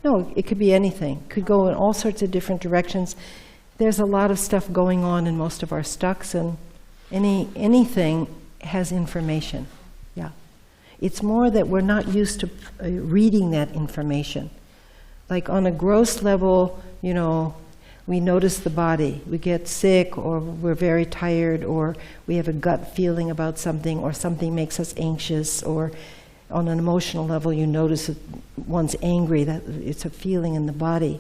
No, it could be anything. It could go in all sorts of different directions. There's a lot of stuff going on in most of our stucks, and anything has information. Yeah. It's more that we're not used to reading that information. Like on a gross level, you know, we notice the body. We get sick, or we're very tired, or we have a gut feeling about something, or something makes us anxious, or on an emotional level, you notice that one's angry, that it's a feeling in the body.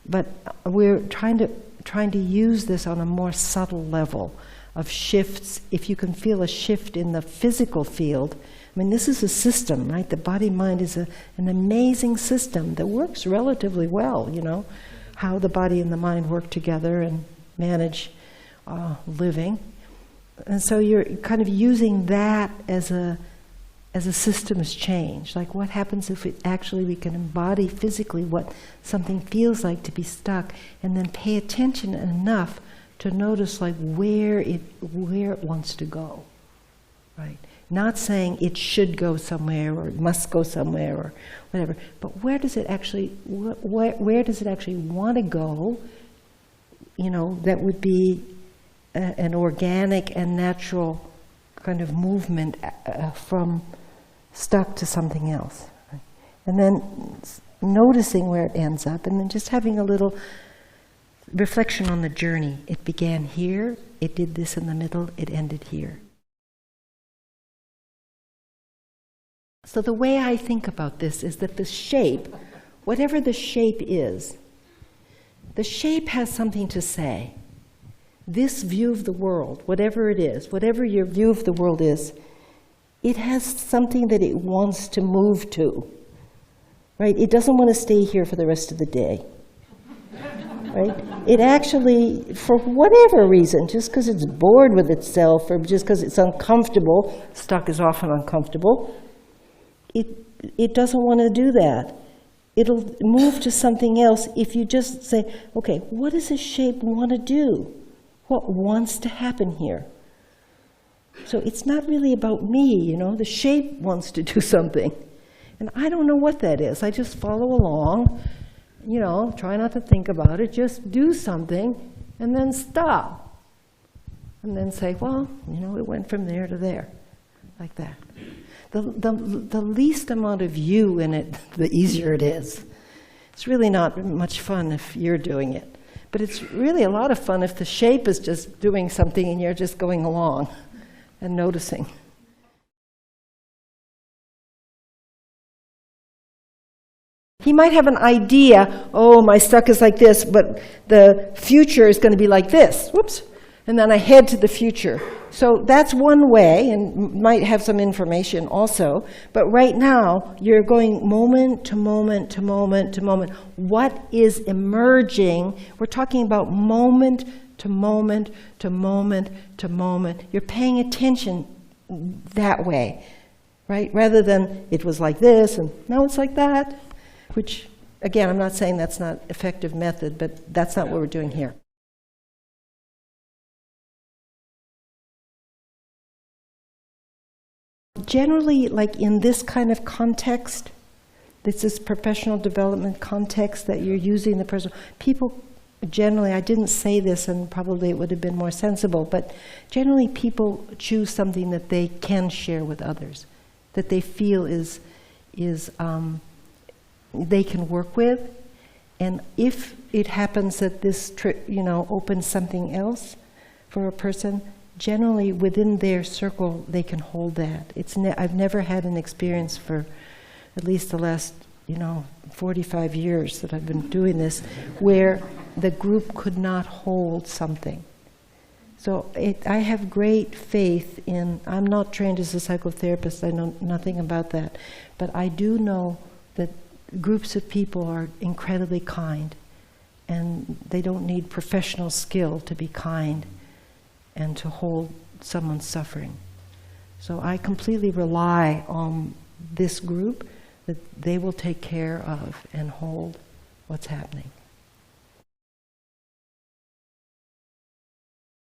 But we're trying to use this on a more subtle level of shifts. If you can feel a shift in the physical field, I mean, this is a system, right? The body-mind is an amazing system that works relatively well, you know, how the body and the mind work together and manage living. And so you're kind of using that as a systems change. Like, what happens if we can embody physically what something feels like to be stuck, and then pay attention enough to notice like where it wants to go, right? Not saying it should go somewhere or it must go somewhere or whatever, but where does it actually want to go? You know, that would be an organic and natural kind of movement from stuck to something else. Right? And then noticing where it ends up, and then just having a little reflection on the journey. It began here, it did this in the middle, it ended here. So the way I think about this is that the shape, whatever the shape is, the shape has something to say. This view of the world, whatever it is, whatever your view of the world is, it has something that it wants to move to, right? It doesn't want to stay here for the rest of the day, right? It actually, for whatever reason, just because it's bored with itself or just because it's uncomfortable, stuck is often uncomfortable, it doesn't want to do that. It'll move to something else if you just say, okay, what does this shape want to do? What wants to happen here? So it's not really about me, you know, the shape wants to do something. And I don't know what that is. I just follow along, you know, try not to think about it, just do something, and then stop. And then say, well, you know, it went from there to there, like that. The least amount of you in it, the easier it is. It's really not much fun if you're doing it. But it's really a lot of fun if the shape is just doing something and you're just going along and noticing. He might have an idea, oh, my stuck is like this, but the future is going to be like this. Whoops. And then I head to the future. So that's one way, and might have some information also. But right now, you're going moment to moment to moment to moment. What is emerging? We're talking about moment to moment to moment to moment. You're paying attention that way, right? Rather than it was like this, and now it's like that. Which, again, I'm not saying that's not effective method, but that's not what we're doing here. Generally, like in this kind of context, this is professional development context that you're using the person. People generally, I didn't say this and probably it would have been more sensible, but generally people choose something that they can share with others, that they feel is they can work with. And if it happens that this opens something else for a person, generally within their circle they can hold that. I've never had an experience for at least the last 45 years that I've been doing this where the group could not hold something. So I have great faith in, I'm not trained as a psychotherapist, I know nothing about that, but I do know that groups of people are incredibly kind and they don't need professional skill to be kind and to hold someone's suffering. So I completely rely on this group that they will take care of and hold what's happening.